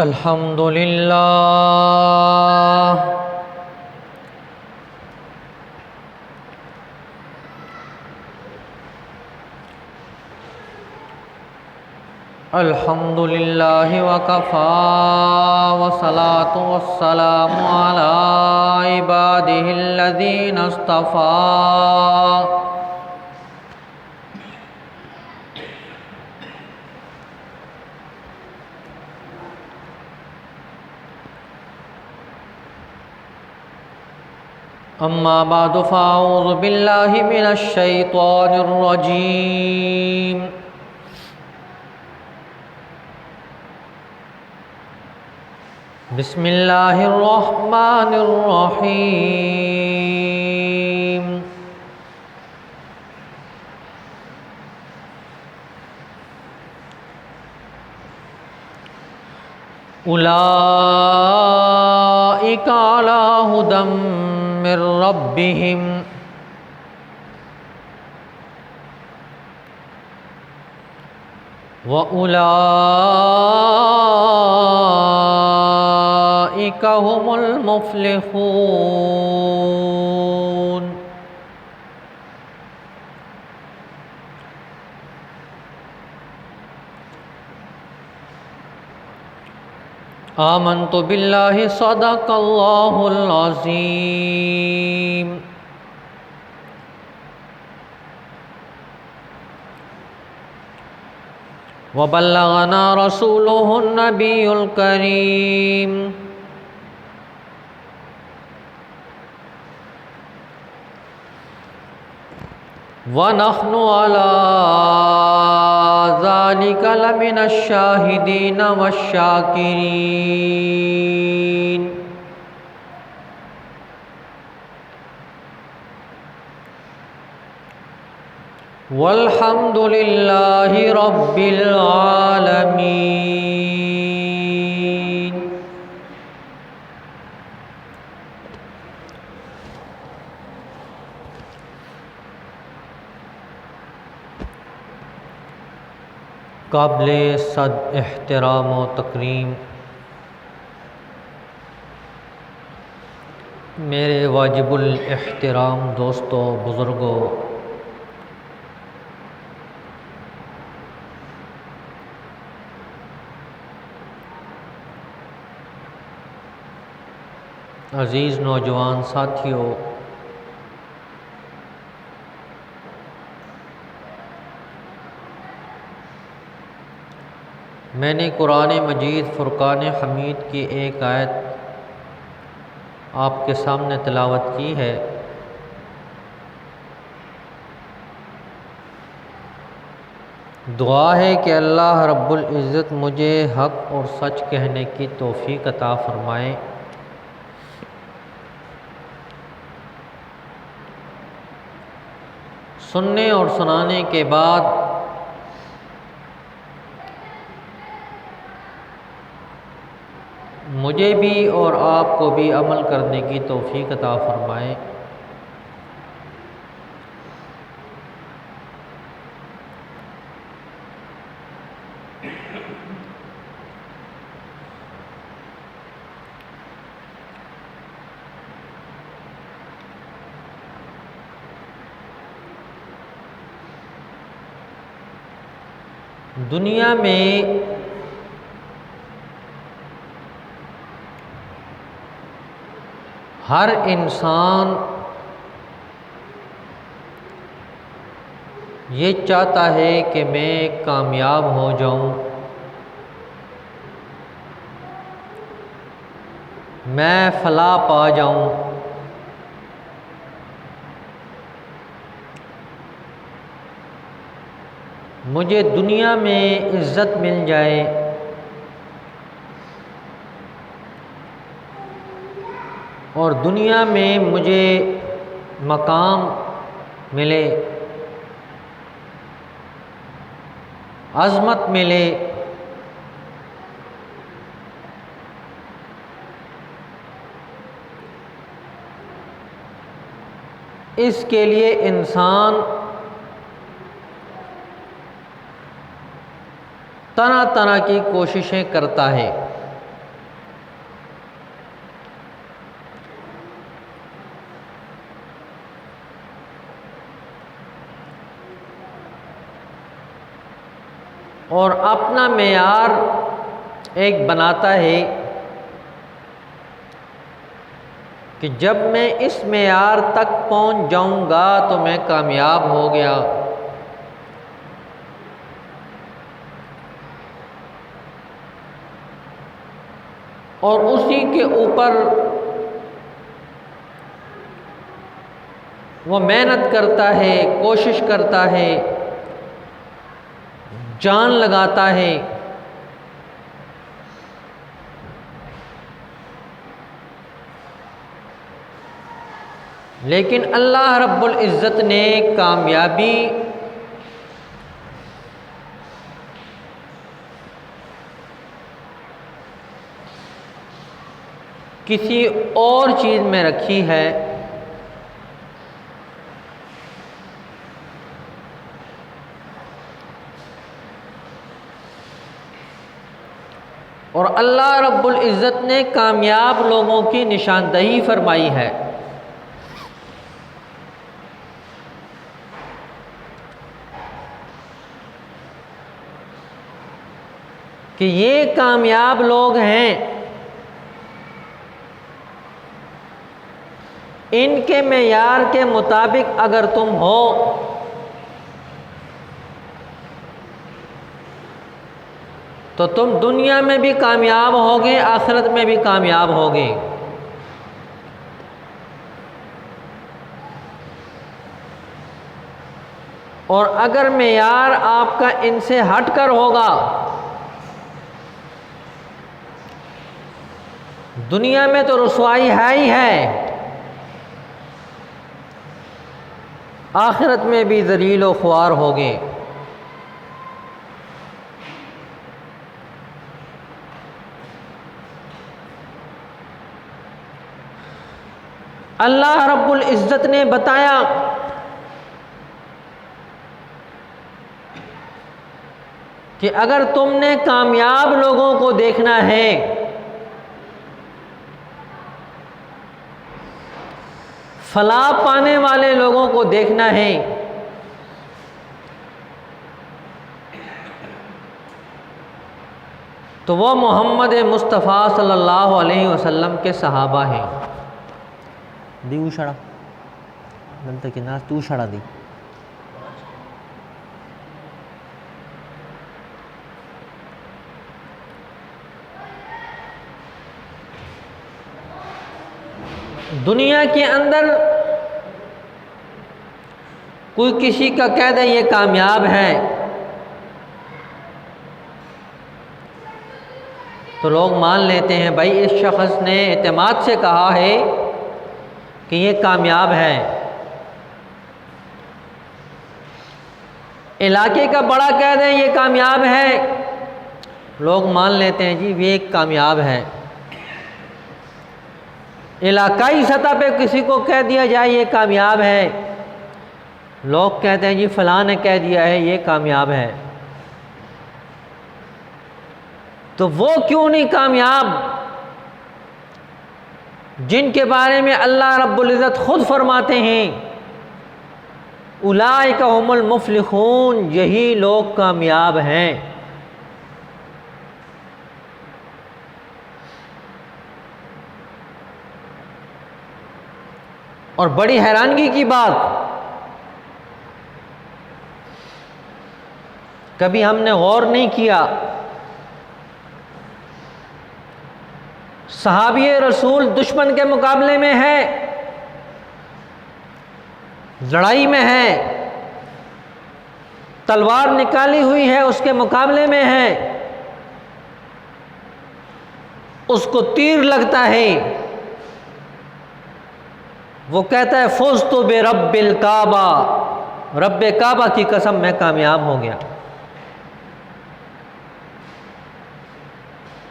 الحمد للہ الحمد للہ وکفی والصلاة والسلام علی عبادہ الذین اصطفی اما بعد فاعوذ باللہ من الشیطان الرجیم بسم اللہ الرحمن الرحیم اولئک علی ھدی من ربہم وَأُولَئِكَ هُمُ الْمُفْلِحُونَ آمنت باللہ صدق اللہ العظیم وبلغنا رسوله النبی الکریم ونحن على ذلك لمن الشاہدین والشاکرین والحمد للہ رب العالمین۔ قابل صد احترام و تکریم میرے واجب الاحترام دوستوں، بزرگوں، عزیز نوجوان ساتھیوں، میں نے قرآن مجید فرقان حمید کی ایک آیت آپ کے سامنے تلاوت کی ہے۔ دعا ہے کہ اللہ رب العزت مجھے حق اور سچ کہنے کی توفیق عطا فرمائے۔ سننے اور سنانے کے بعد مجھے بھی اور آپ کو بھی عمل کرنے کی توفیق عطا فرمائے۔ دنیا میں ہر انسان یہ چاہتا ہے کہ میں کامیاب ہو جاؤں، میں فلاح پا جاؤں، مجھے دنیا میں عزت مل جائے، اور دنیا میں مجھے مقام ملے، عظمت ملے، اس کے لیے انسان طرح طرح کی کوششیں کرتا ہے۔ اور اپنا معیار ایک بناتا ہے کہ جب میں اس معیار تک پہنچ جاؤں گا تو میں کامیاب ہو گیا، اور اسی کے اوپر وہ محنت کرتا ہے، کوشش کرتا ہے، جان لگاتا ہے، لیکن اللہ رب العزت نے کامیابی کسی اور چیز میں رکھی ہے۔ اور اللہ رب العزت نے کامیاب لوگوں کی نشاندہی فرمائی ہے کہ یہ کامیاب لوگ ہیں، ان کے معیار کے مطابق اگر تم ہو تو تم دنیا میں بھی کامیاب ہوگے، آخرت میں بھی کامیاب ہوگے۔ اور اگر معیار آپ کا ان سے ہٹ کر ہوگا، دنیا میں تو رسوائی ہے ہی ہے، آخرت میں بھی ذلیل و خوار ہوگے۔ اللہ رب العزت نے بتایا کہ اگر تم نے کامیاب لوگوں کو دیکھنا ہے، فلاح پانے والے لوگوں کو دیکھنا ہے، تو وہ محمد مصطفیٰ صلی اللہ علیہ وسلم کے صحابہ ہیں۔ دیو شڑا دلتا کہ ناس تو شڑا دی۔ دنیا کے اندر کوئی کسی کا کہہ دے یہ کامیاب ہے تو لوگ مان لیتے ہیں بھائی اس شخص نے اعتماد سے کہا ہے کہ یہ کامیاب ہے۔ علاقے کا بڑا کہہ دیں یہ کامیاب ہے، لوگ مان لیتے ہیں جی یہ کامیاب ہے۔ علاقائی سطح پہ کسی کو کہہ دیا جائے یہ کامیاب ہے، لوگ کہتے ہیں جی فلاں نے کہہ دیا ہے یہ کامیاب ہے۔ تو وہ کیوں نہیں کامیاب جن کے بارے میں اللہ رب العزت خود فرماتے ہیں اولئک ھم المفلحون، یہی لوگ کامیاب ہیں۔ اور بڑی حیرانگی کی بات، کبھی ہم نے غور نہیں کیا، صحابی رسول دشمن کے مقابلے میں ہے، لڑائی میں ہے، تلوار نکالی ہوئی ہے اس کے مقابلے میں ہے، اس کو تیر لگتا ہے، وہ کہتا ہے فزت برب الکعبہ، رب کعبہ کی قسم میں کامیاب ہو گیا۔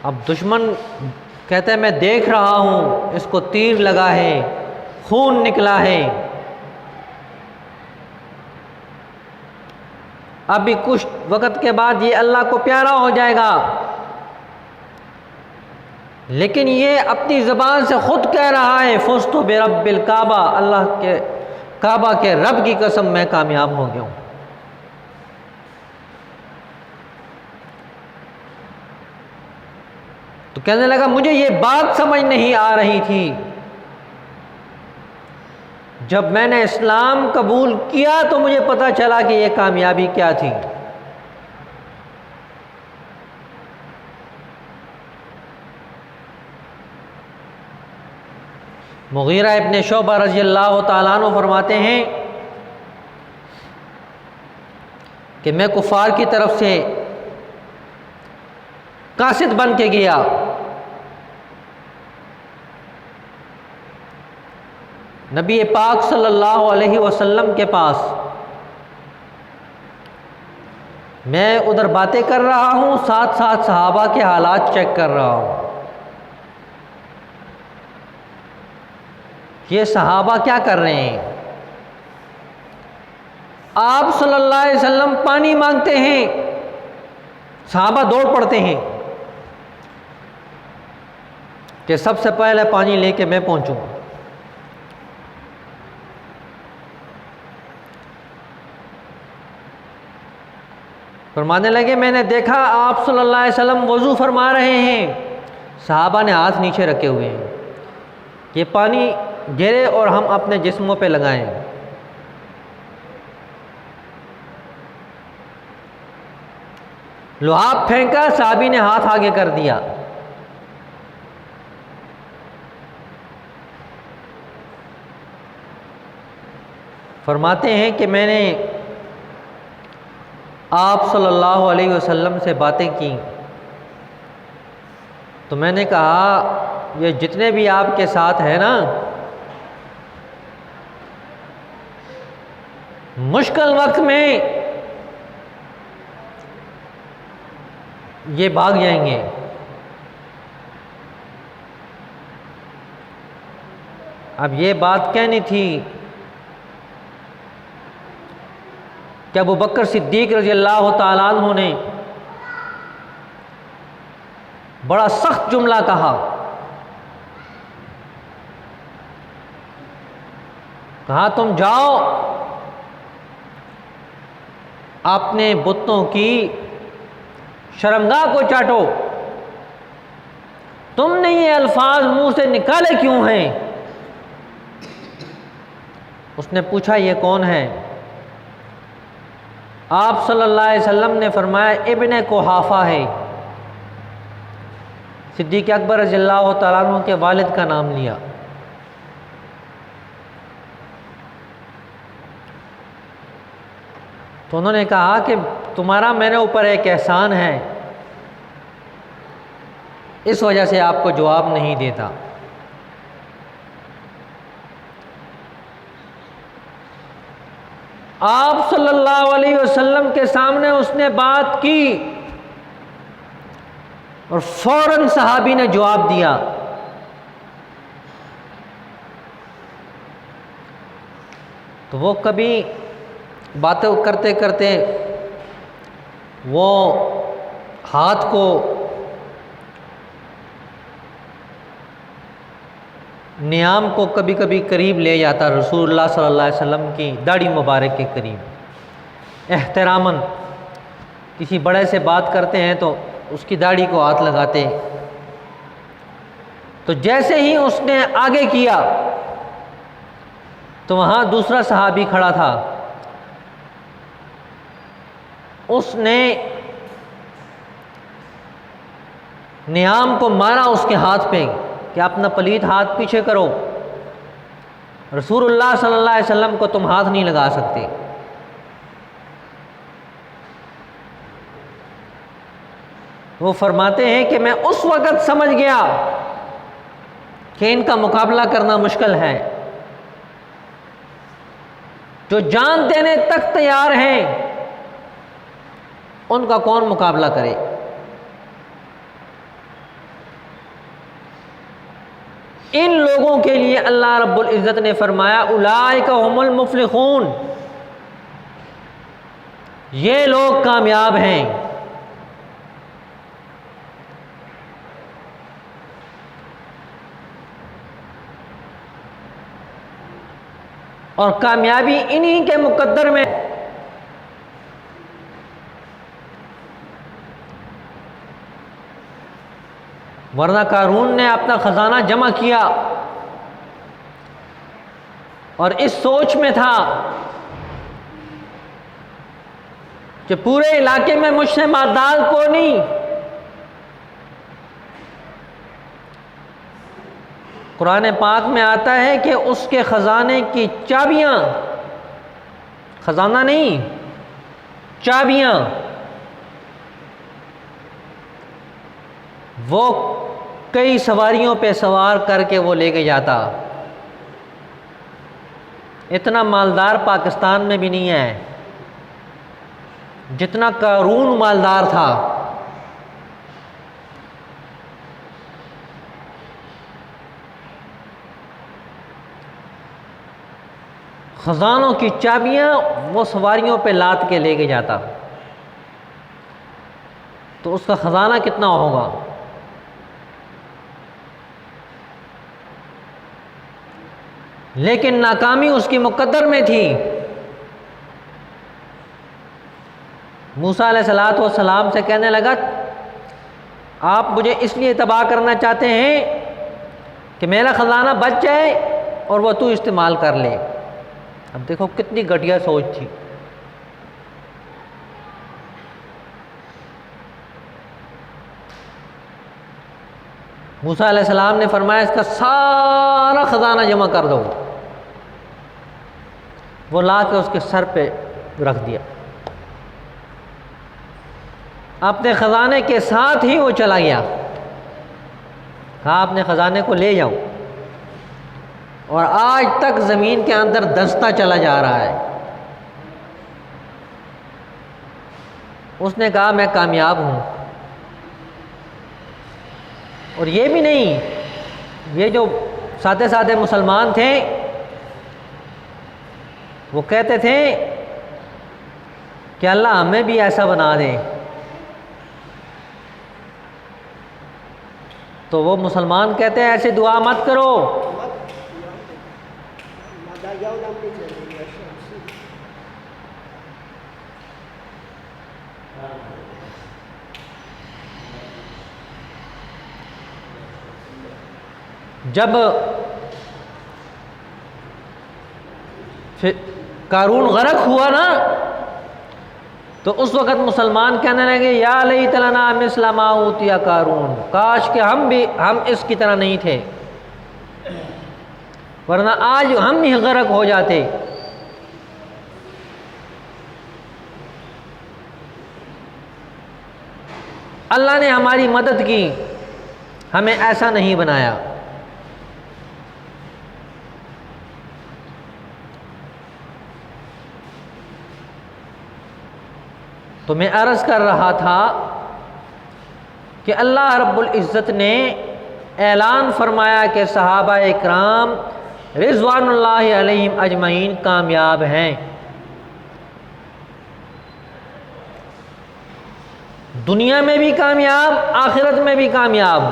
اب دشمن کہتا ہے میں دیکھ رہا ہوں اس کو تیر لگا ہے، خون نکلا ہے، ابھی کچھ وقت کے بعد یہ اللہ کو پیارا ہو جائے گا، لیکن یہ اپنی زبان سے خود کہہ رہا ہے فزت برب الکعبہ، اللہ کے کعبہ کے رب کی قسم میں کامیاب ہو گیا ہوں۔ تو کہنے لگا مجھے یہ بات سمجھ نہیں آ رہی تھی، جب میں نے اسلام قبول کیا تو مجھے پتہ چلا کہ یہ کامیابی کیا تھی۔ مغیرہ ابن شعبہ رضی اللہ تعالیٰ عنہ فرماتے ہیں کہ میں کفار کی طرف سے قاصد بن کے گیا، نبی پاک صلی اللہ علیہ وسلم کے پاس، میں ادھر باتیں کر رہا ہوں، ساتھ ساتھ صحابہ کے حالات چیک کر رہا ہوں، یہ صحابہ کیا کر رہے ہیں۔ آپ صلی اللہ علیہ وسلم پانی مانگتے ہیں، صحابہ دوڑ پڑتے ہیں کہ سب سے پہلے پانی لے کے میں پہنچوں۔ فرمانے لگے میں نے دیکھا آپ صلی اللہ علیہ وسلم وضو فرما رہے ہیں، صحابہ نے ہاتھ نیچے رکھے ہوئے ہیں، یہ پانی گرے اور ہم اپنے جسموں پہ لگائیں۔ لحاف پھینکا، صحابی نے ہاتھ آگے کر دیا، فرماتے ہیں کہ میں نے آپ صلی اللہ علیہ وسلم سے باتیں کی تو میں نے کہا یہ جتنے بھی آپ کے ساتھ ہیں نا، مشکل وقت میں یہ بھاگ جائیں گے، اب یہ بات کہنی تھی کہ ابو بکر صدیق رضی اللہ تعالیٰ عنہ نے بڑا سخت جملہ کہا، کہا تم جاؤ اپنے بتوں کی شرمگاہ کو چاٹو، تم نے یہ الفاظ منہ سے نکالے کیوں ہیں؟ اس نے پوچھا یہ کون ہے؟ آپ صلی اللہ علیہ وسلم نے فرمایا ابن قحافہ ہے۔ صدیق اکبر رضی اللہ تعالیٰ عنہ کے والد کا نام لیا۔ تو انہوں نے کہا کہ تمہارا میرے اوپر ایک احسان ہے، اس وجہ سے آپ کو جواب نہیں دیتا۔ آپ صلی اللہ علیہ وسلم کے سامنے اس نے بات کی اور فوراً صحابی نے جواب دیا۔ تو وہ کبھی باتیں کرتے کرتے وہ ہاتھ کو نیام کو کبھی کبھی قریب لے جاتا، رسول اللہ صلی اللہ علیہ وسلم کی داڑھی مبارک کے قریب، احتراماً کسی بڑے سے بات کرتے ہیں تو اس کی داڑھی کو ہاتھ لگاتے۔ تو جیسے ہی اس نے آگے کیا تو وہاں دوسرا صحابی کھڑا تھا، اس نے نیام کو مارا اس کے ہاتھ پہ کہ اپنا پلیت ہاتھ پیچھے کرو، رسول اللہ صلی اللہ علیہ وسلم کو تم ہاتھ نہیں لگا سکتے۔ وہ فرماتے ہیں کہ میں اس وقت سمجھ گیا کہ ان کا مقابلہ کرنا مشکل ہے، جو جان دینے تک تیار ہیں ان کا کون مقابلہ کرے۔ ان لوگوں کے لیے اللہ رب العزت نے فرمایا اولئک هم المفلحون، یہ لوگ کامیاب ہیں۔ اور کامیابی انہی کے مقدر میں۔ ورنہ قارون نے اپنا خزانہ جمع کیا اور اس سوچ میں تھا کہ پورے علاقے میں مجھ سے مالدار کو نہیں. قرآن پاک میں آتا ہے کہ اس کے خزانے کی چابیاں، خزانہ نہیں، چابیاں وہ کئی سواریوں پہ سوار کر کے وہ لے کے جاتا. اتنا مالدار پاکستان میں بھی نہیں ہے جتنا قارون مالدار تھا. خزانوں کی چابیاں وہ سواریوں پہ لاد کے لے کے جاتا، تو اس کا خزانہ کتنا ہوگا. لیکن ناکامی اس کی مقدر میں تھی. موسیٰ علیہ السلام سے کہنے لگا آپ مجھے اس لیے تباہ کرنا چاہتے ہیں کہ میرا خزانہ بچ جائے اور وہ تو استعمال کر لے. اب دیکھو کتنی گھٹیا سوچ تھی. موسیٰ علیہ السلام نے فرمایا اس کا سارا خزانہ جمع کر دو. وہ لا کے اس کے سر پہ رکھ دیا. اپنے خزانے کے ساتھ ہی وہ چلا گیا. کہا اپنے خزانے کو لے جاؤ. اور آج تک زمین کے اندر دھنستا چلا جا رہا ہے. اس نے کہا میں کامیاب ہوں. اور یہ بھی نہیں، یہ جو سادے سادے مسلمان تھے وہ کہتے تھے کہ اللہ ہمیں بھی ایسا بنا دے. تو وہ مسلمان کہتے ہیں ایسے دعا مت کرو. جب قارون غرق ہوا نا تو اس وقت مسلمان کہنے لگے یا لیت لنا مثل ما اوتی قارون، کاش کہ ہم اس کی طرح نہیں تھے، ورنہ آج ہم ہی غرق ہو جاتے. اللہ نے ہماری مدد کی، ہمیں ایسا نہیں بنایا. تو میں عرض کر رہا تھا کہ اللہ رب العزت نے اعلان فرمایا کہ صحابہ اکرام رضوان اللہ علیہم اجمعین کامیاب ہیں. دنیا میں بھی کامیاب، آخرت میں بھی کامیاب.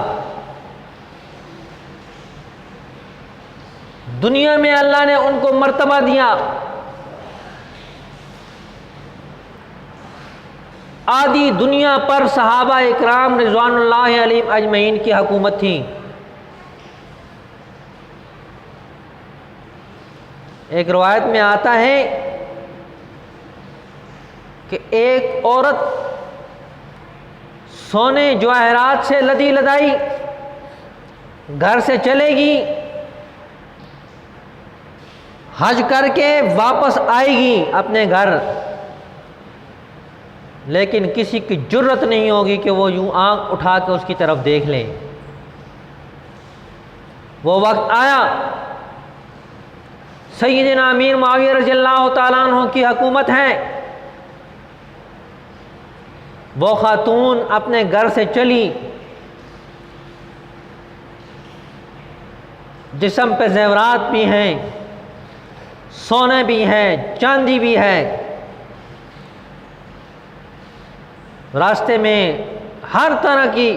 دنیا میں اللہ نے ان کو مرتبہ دیا، آدھی دنیا پر صحابہ اکرام رضوان اللہ علیہم اجمعین کی حکومت تھی. ایک روایت میں آتا ہے کہ ایک عورت سونے جواہرات سے لدی لدائی گھر سے چلے گی، حج کر کے واپس آئے گی اپنے گھر، لیکن کسی کی جرت نہیں ہوگی کہ وہ یوں آنکھ اٹھا کے اس کی طرف دیکھ لے. وہ وقت آیا، سیدنا امیر معاویہ رضی اللہ تعالیٰ عنہ کی حکومت ہے. وہ خاتون اپنے گھر سے چلی، جسم پہ زیورات بھی ہیں، سونے بھی ہیں، چاندی بھی ہے. راستے میں ہر طرح کی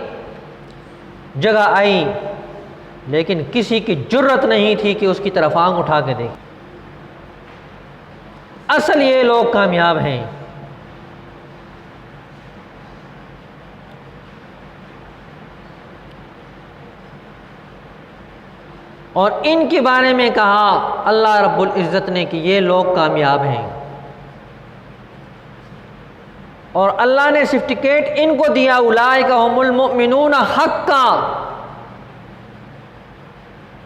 جگہ آئی، لیکن کسی کی جرت نہیں تھی کہ اس کی طرف آنکھ اٹھا کے دیکھے. اصل یہ لوگ کامیاب ہیں. اور ان کے بارے میں کہا اللہ رب العزت نے کہ یہ لوگ کامیاب ہیں، اور اللہ نے سرٹیفکیٹ ان کو دیا اولئک هم المؤمنون حقا۔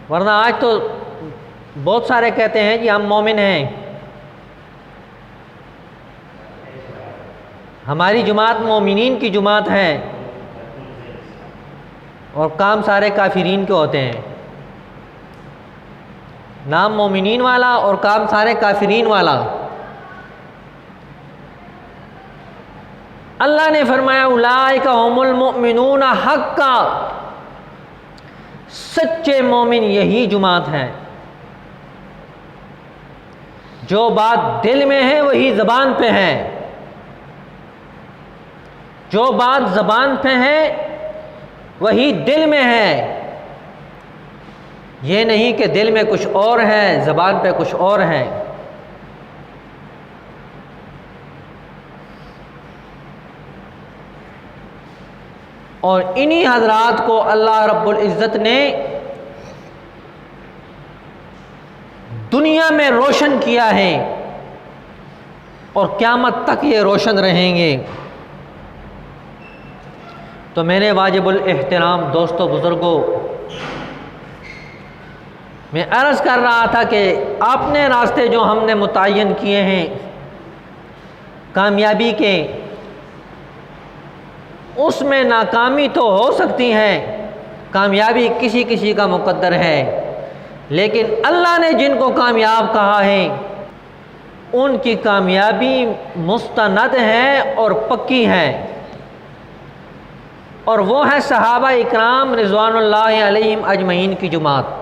ورنہ آج تو بہت سارے کہتے ہیں جی ہم مومن ہیں، ہماری جماعت مومنین کی جماعت ہے، اور کام سارے کافرین کے ہوتے ہیں، نام مومنین والا اور کام سارے کافرین والا۔ اللہ نے فرمایا اولئک هم المؤمنون حقا، سچے مومن یہی جماعت ہے، جو بات دل میں ہے وہی زبان پہ ہے، جو بات زبان پہ ہے وہی دل میں ہے، یہ نہیں کہ دل میں کچھ اور ہے زبان پہ کچھ اور ہے۔ اور انہی حضرات کو اللہ رب العزت نے دنیا میں روشن کیا ہے، اور قیامت تک یہ روشن رہیں گے۔ تو میرے واجب الاحترام دوستو بزرگوں، میں عرض کر رہا تھا کہ اپنے راستے جو ہم نے متعین کیے ہیں کامیابی کے، اس میں ناکامی تو ہو سکتی ہے، کامیابی کسی کسی کا مقدر ہے، لیکن اللہ نے جن کو کامیاب کہا ہے ان کی کامیابی مستند ہے اور پکی ہے، اور وہ ہے صحابہ اکرام رضوان اللہ علیہم اجمعین کی جماعت۔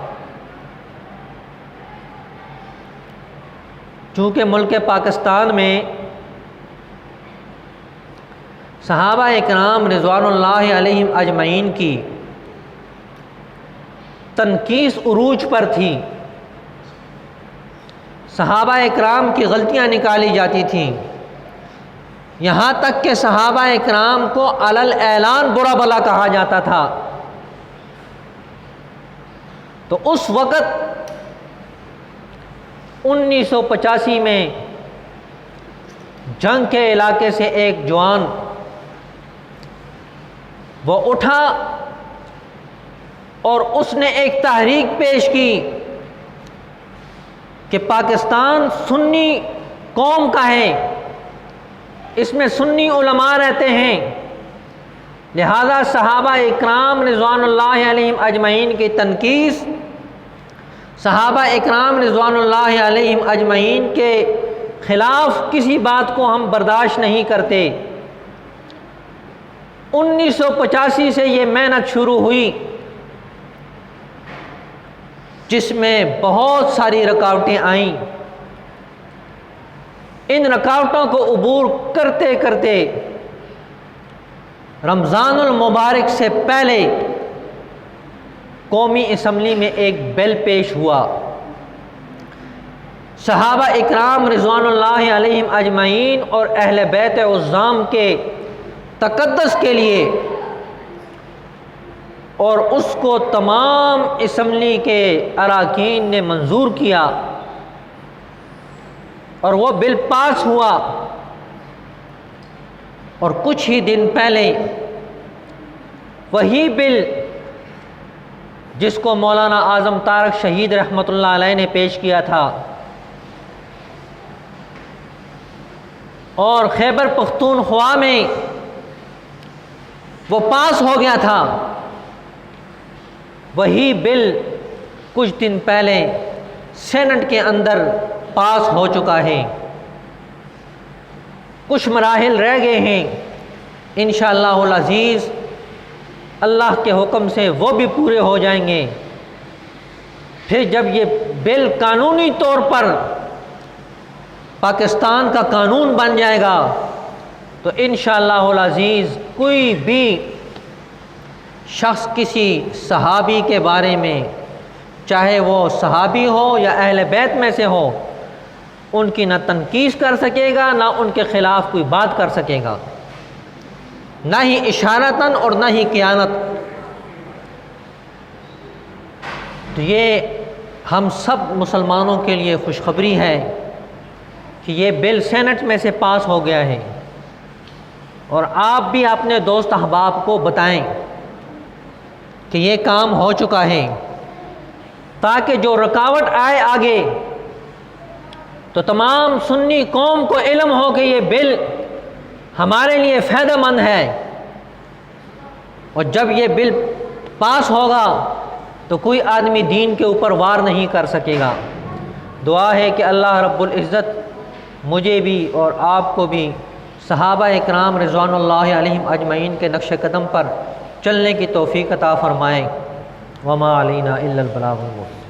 چونکہ ملک پاکستان میں صحابہ اکرام رضوان اللہ علیہم اجمعین کی تنقیص عروج پر تھی، صحابہ اکرام کی غلطیاں نکالی جاتی تھیں، یہاں تک کہ صحابہ اکرام کو علی اعلان برا بھلا کہا جاتا تھا۔ تو اس وقت 1985 میں جنگ کے علاقے سے ایک جوان وہ اٹھا اور اس نے ایک تحریک پیش کی کہ پاکستان سنی قوم کا ہے، اس میں سنی علماء رہتے ہیں، لہذا صحابہ اکرام رضوان اللہ علیہم اجمعین کی تنقیص، صحابہ اکرام رضوان اللہ علیہم اجمعین کے خلاف کسی بات کو ہم برداشت نہیں کرتے۔ 1985 سے یہ محنت شروع ہوئی، جس میں بہت ساری رکاوٹیں آئیں، ان رکاوٹوں کو عبور کرتے کرتے رمضان المبارک سے پہلے قومی اسمبلی میں ایک بل پیش ہوا، صحابہ اکرام رضوان اللہ علیہم اجمعین اور اہل بیت عظام کے تقدس کے لیے، اور اس کو تمام اسمبلی کے اراکین نے منظور کیا، اور وہ بل پاس ہوا۔ اور کچھ ہی دن پہلے وہی بل جس کو مولانا اعظم طارق شہید رحمۃ اللہ علیہ نے پیش کیا تھا اور خیبر پختونخوا میں وہ پاس ہو گیا تھا، وہی بل کچھ دن پہلے سینٹ کے اندر پاس ہو چکا ہے۔ کچھ مراحل رہ گئے ہیں، انشاءاللہ العزیز اللہ کے حکم سے وہ بھی پورے ہو جائیں گے۔ پھر جب یہ بل قانونی طور پر پاکستان کا قانون بن جائے گا تو انشاءاللہ العزیز کوئی بھی شخص کسی صحابی کے بارے میں، چاہے وہ صحابی ہو یا اہل بیت میں سے ہو، ان کی نہ تنقیص کر سکے گا، نہ ان کے خلاف کوئی بات کر سکے گا، نہ ہی اشارتاً اور نہ ہی قیانت۔ تو یہ ہم سب مسلمانوں کے لیے خوشخبری ہے کہ یہ بل سینٹ میں سے پاس ہو گیا ہے، اور آپ بھی اپنے دوست احباب کو بتائیں کہ یہ کام ہو چکا ہے، تاکہ جو رکاوٹ آئے آگے تو تمام سنی قوم کو علم ہو کہ یہ بل ہمارے لیے فائدہ مند ہے، اور جب یہ بل پاس ہوگا تو کوئی آدمی دین کے اوپر وار نہیں کر سکے گا۔ دعا ہے کہ اللہ رب العزت مجھے بھی اور آپ کو بھی صحابہ اکرام رضوان اللہ علیہم اجمعین کے نقش قدم پر چلنے کی توفیق عطا فرمائے۔ وما علینا الا البلاغ المبین۔